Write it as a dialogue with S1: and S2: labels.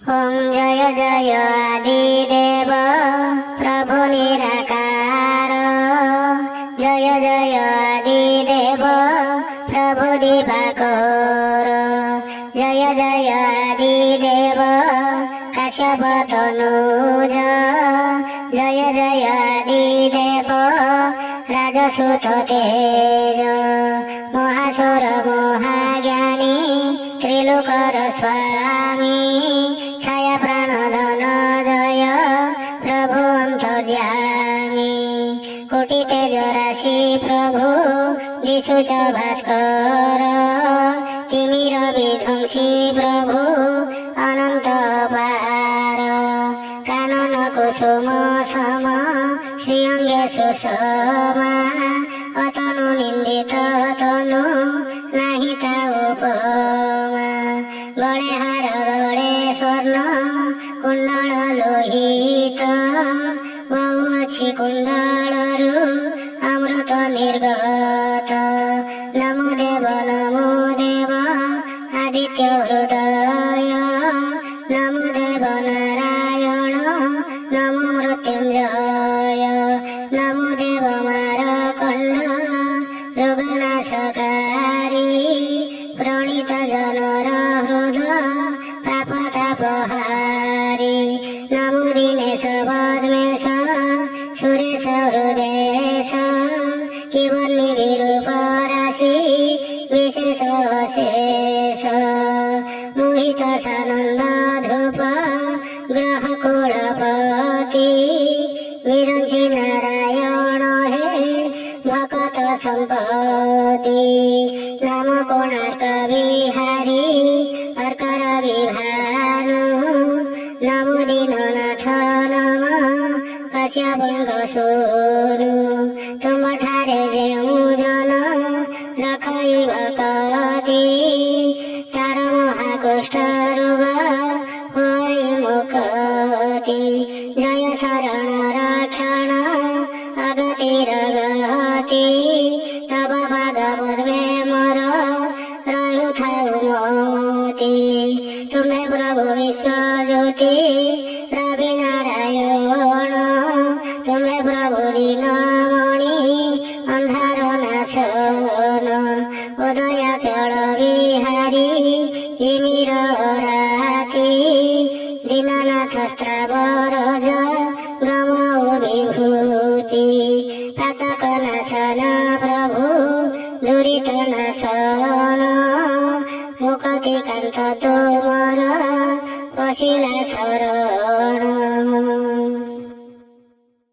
S1: ओम जय जय आदिदेव प्रभु निराकार। जय जय आदिदेव प्रभु दिवाकर। जय जय आदिदेव काश्यप तनूज। जय जय आदिदेव राजसूत तेज। महासुर महाज्ञानी त्रिलोकर स्वामी। छाया प्राण धन जय प्रभु अंतर्यामी। कोटि तेज राशि प्रभु दिशुच भास्कर। तिमिर विध्वंसी प्रभु अनंत पार। कानन कुसुम सम श्रीअंगे सुषमा। अतनु निंदित तनु नाही ता उपमा। गले हार गले स्वर्ण कुंडल लोहित। बहु अछि कुंडलरु अमृत निर्गत। नमो देव आदित्य हृदय। नमो देव नारायण नमो मृत्युंजय। नमो देव मारकंड रोगनाशकारी। प्रणीत जनर हृद पाप तापहारी। नमो दिनेश पद्मेश सुरेश हृदेश। किवन्नि विरूप राशि विशेष अशेष। मोहित सानंद धूप ग्रह कुलपति। विरंची नारायण हे भक्त संपत्ति। नाम कोणार्क बिहारी अर्कर विभानु। नमो दीननाथ नम कश्यप सोनु। तुम ठारे जेऊ जन रखई भक्ति। तार महाकुष्ठ रोग होई मुक्ति। जय शरण रक्षण अगति रगति। तब पाद पद्मे मोर रहुथाउ मोति। तुम्हें प्रभु विश्व ज्योति रवि नारायण। तुम्हें प्रभु दीनमणि अंधार नाशन। उदय चल बिहारी तिमिर राति। दीननाथ स्त्रावरज गमौ विभूति। पातक नाशन प्रभु दुरित नाशन। मुक्ति कांत तुमर पशिला शरण।